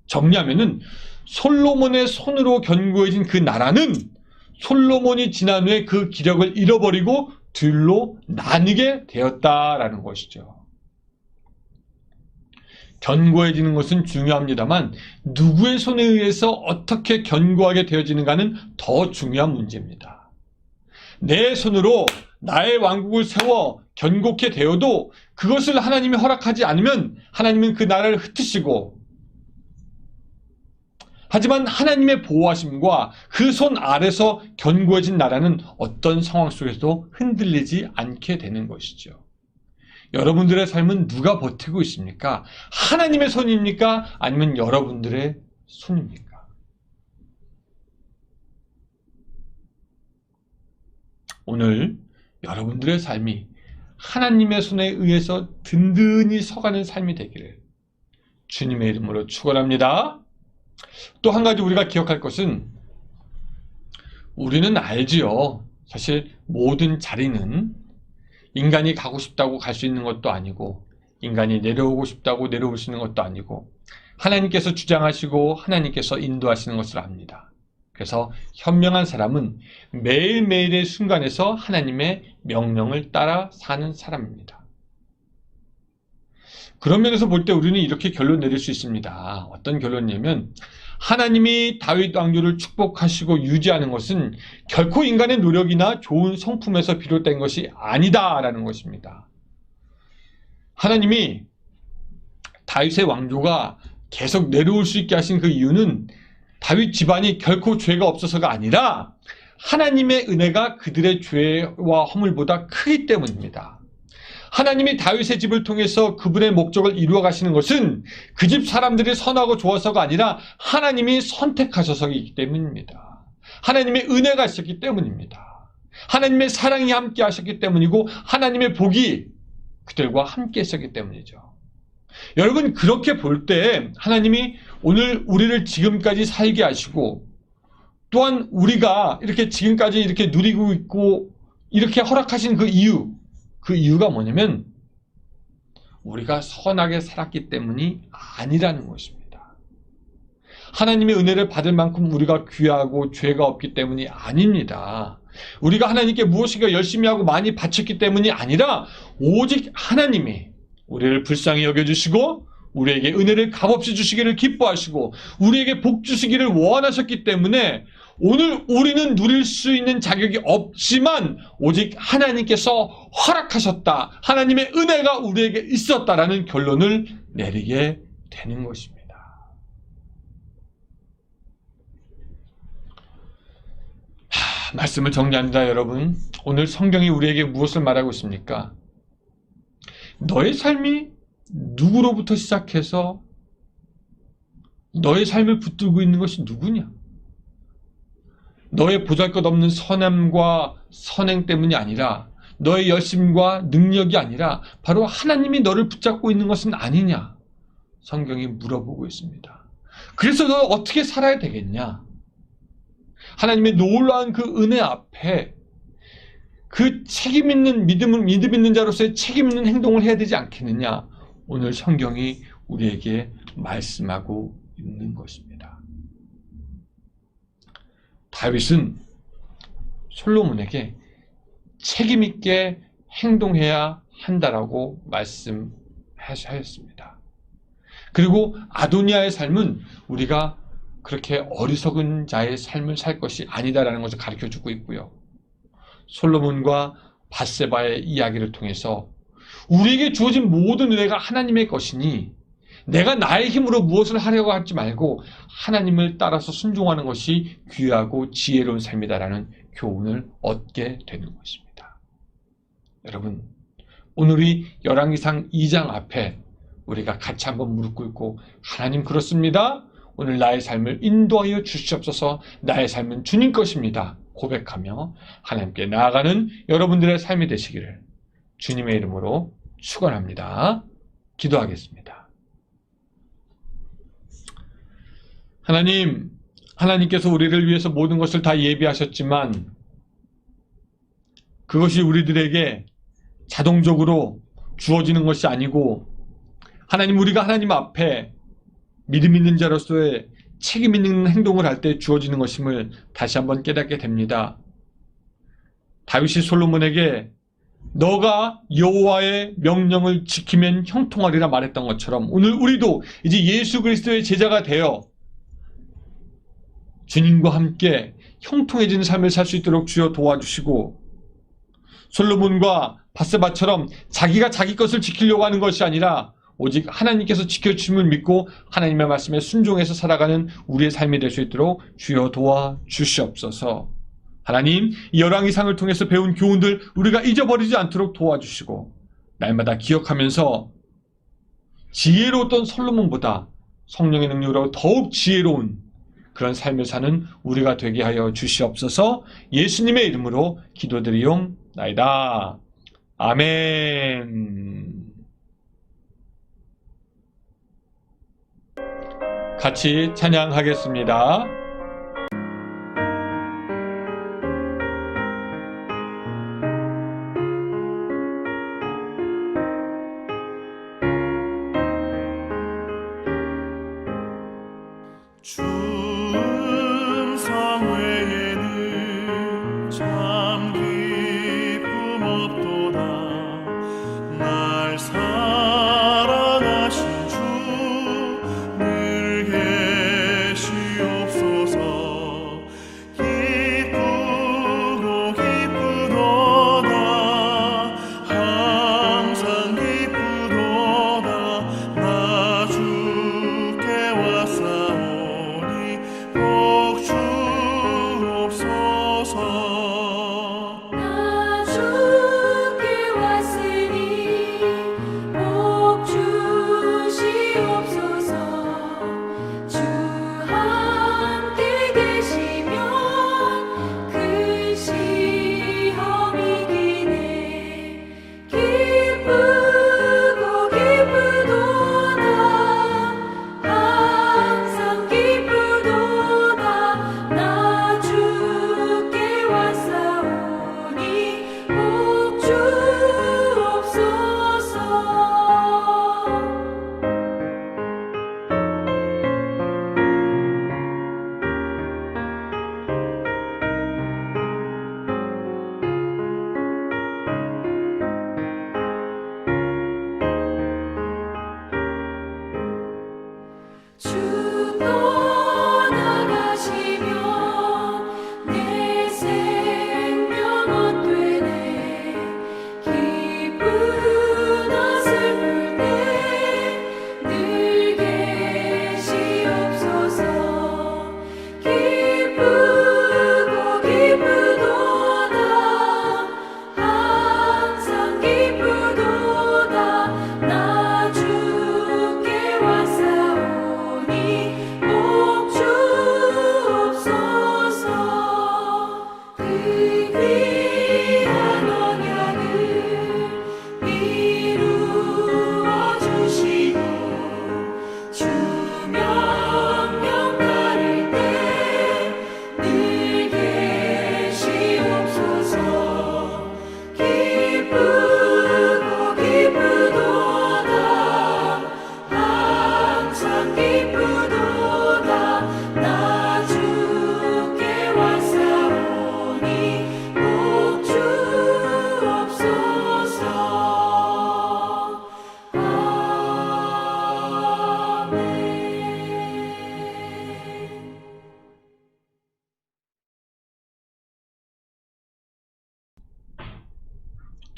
정리하면은 솔로몬의 손으로 견고해진 그 나라는 솔로몬이 지난 후에 그 기력을 잃어버리고 둘로 나뉘게 되었다라는 것이죠. 견고해지는 것은 중요합니다만 누구의 손에 의해서 어떻게 견고하게 되어지는가는 더 중요한 문제입니다. 내 손으로 나의 왕국을 세워 견고케 되어도 그것을 하나님이 허락하지 않으면 하나님은 그 나라를 흩으시고, 하지만 하나님의 보호하심과 그 손 아래서 견고해진 나라는 어떤 상황 속에서도 흔들리지 않게 되는 것이죠. 여러분들의 삶은 누가 버티고 있습니까? 하나님의 손입니까? 아니면 여러분들의 손입니까? 오늘 여러분들의 삶이 하나님의 손에 의해서 든든히 서가는 삶이 되기를 주님의 이름으로 축원합니다. 또 한 가지 우리가 기억할 것은, 우리는 알지요. 사실 모든 자리는 인간이 가고 싶다고 갈 수 있는 것도 아니고 인간이 내려오고 싶다고 내려올 수 있는 것도 아니고 하나님께서 주장하시고 하나님께서 인도하시는 것을 압니다. 그래서 현명한 사람은 매일매일의 순간에서 하나님의 명령을 따라 사는 사람입니다. 그런 면에서 볼 때 우리는 이렇게 결론 내릴 수 있습니다. 어떤 결론이냐면 하나님이 다윗 왕조를 축복하시고 유지하는 것은 결코 인간의 노력이나 좋은 성품에서 비롯된 것이 아니다라는 것입니다. 하나님이 다윗의 왕조가 계속 내려올 수 있게 하신 그 이유는 다윗 집안이 결코 죄가 없어서가 아니라 하나님의 은혜가 그들의 죄와 허물보다 크기 때문입니다. 하나님이 다윗의 집을 통해서 그분의 목적을 이루어 가시는 것은 그 집 사람들이 선하고 좋아서가 아니라 하나님이 선택하셔서이기 때문입니다. 하나님의 은혜가 있었기 때문입니다. 하나님의 사랑이 함께 하셨기 때문이고 하나님의 복이 그들과 함께 있었기 때문이죠. 여러분, 그렇게 볼 때 하나님이 오늘 우리를 지금까지 살게 하시고 또한 우리가 이렇게 지금까지 이렇게 누리고 있고 이렇게 허락하신 그 이유가 뭐냐면 우리가 선하게 살았기 때문이 아니라는 것입니다. 하나님의 은혜를 받을 만큼 우리가 귀하고 죄가 없기 때문이 아닙니다. 우리가 하나님께 무엇인가 열심히 하고 많이 바쳤기 때문이 아니라 오직 하나님이 우리를 불쌍히 여겨주시고 우리에게 은혜를 값없이 주시기를 기뻐하시고 우리에게 복 주시기를 원하셨기 때문에 오늘 우리는 누릴 수 있는 자격이 없지만 오직 하나님께서 허락하셨다. 하나님의 은혜가 우리에게 있었다라는 결론을 내리게 되는 것입니다. 말씀을 정리합니다, 여러분. 오늘 성경이 우리에게 무엇을 말하고 있습니까? 너의 삶이 누구로부터 시작해서 너의 삶을 붙들고 있는 것이 누구냐? 너의 보잘것없는 선함과 선행 때문이 아니라 너의 열심과 능력이 아니라 바로 하나님이 너를 붙잡고 있는 것은 아니냐? 성경이 물어보고 있습니다. 그래서 너 어떻게 살아야 되겠냐? 하나님의 놀라운 그 은혜 앞에 그 책임 있는 믿음 있는 자로서의 책임 있는 행동을 해야 되지 않겠느냐? 오늘 성경이 우리에게 말씀하고 있는 것입니다. 다윗은 솔로몬에게 책임 있게 행동해야 한다라고 말씀하셨습니다. 그리고 아도니아의 삶은 우리가 그렇게 어리석은 자의 삶을 살 것이 아니다라는 것을 가르쳐주고 있고요. 솔로몬과 밧세바의 이야기를 통해서 우리에게 주어진 모든 은혜가 하나님의 것이니 내가 나의 힘으로 무엇을 하려고 하지 말고 하나님을 따라서 순종하는 것이 귀하고 지혜로운 삶이다라는 교훈을 얻게 되는 것입니다. 여러분, 오늘이 열왕기상 2장 앞에 우리가 같이 한번 무릎 꿇고 하나님, 그렇습니다. 오늘 나의 삶을 인도하여 주시옵소서. 나의 삶은 주님 것입니다. 고백하며 하나님께 나아가는 여러분들의 삶이 되시기를 주님의 이름으로 축원합니다. 기도하겠습니다. 하나님께서 우리를 위해서 모든 것을 다 예비하셨지만 그것이 우리들에게 자동적으로 주어지는 것이 아니고 우리가 하나님 앞에 믿음 있는 자로서의 책임 있는 행동을 할 때 주어지는 것임을 다시 한번 깨닫게 됩니다. 다윗이 솔로몬에게 너가 여호와의 명령을 지키면 형통하리라 말했던 것처럼 오늘 우리도 이제 예수 그리스도의 제자가 되어 주님과 함께 형통해지는 삶을 살 수 있도록 주여 도와주시고 솔로몬과 밧세바처럼 자기가 자기 것을 지키려고 하는 것이 아니라 오직 하나님께서 지켜주심을 믿고 하나님의 말씀에 순종해서 살아가는 우리의 삶이 될 수 있도록 주여 도와주시옵소서. 하나님, 이 열왕기상을 통해서 배운 교훈들 우리가 잊어버리지 않도록 도와주시고 날마다 기억하면서 지혜로웠던 솔로몬보다 성령의 능력으로 더욱 지혜로운 그런 삶을 사는 우리가 되게 하여 주시옵소서. 예수님의 이름으로 기도드리옵나이다. 아멘. 같이 찬양하겠습니다.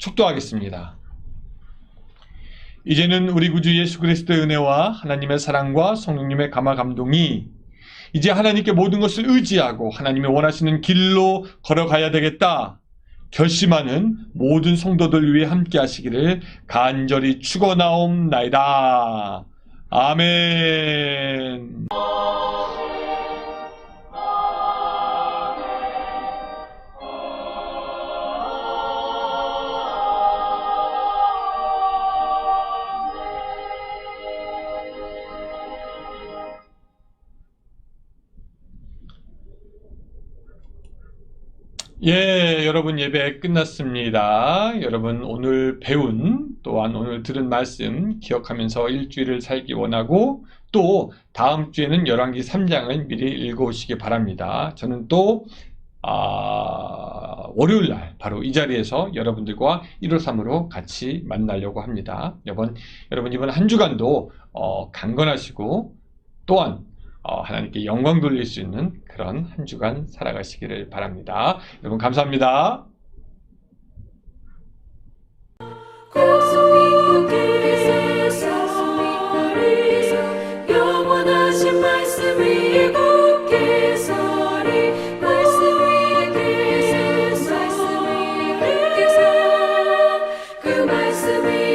축도하겠습니다. 이제는 우리 구주 예수 그리스도의 은혜와 하나님의 사랑과 성령님의 감화 감동이 이제 하나님께 모든 것을 의지하고 하나님이 원하시는 길로 걸어가야 되겠다 결심하는 모든 성도들 위해 함께 하시기를 간절히 축원하옵나이다. 아멘. 예, 여러분 예배 끝났습니다. 여러분 오늘 배운 또한 오늘 들은 말씀 기억하면서 일주일을 살기 원하고 또 다음 주에는 열왕기 3장을 미리 읽어오시기 바랍니다. 저는 또 월요일 날 바로 이 자리에서 여러분들과 153으로 같이 만나려고 합니다. 여러분 이번 한 주간도 강건하시고 또한 하나님께 영광 돌릴 수 있는 그런 한 주간 살아가시기를 바랍니다. 여러분 감사합니다. 영원하신 말씀이 굳게 서리 그 말씀이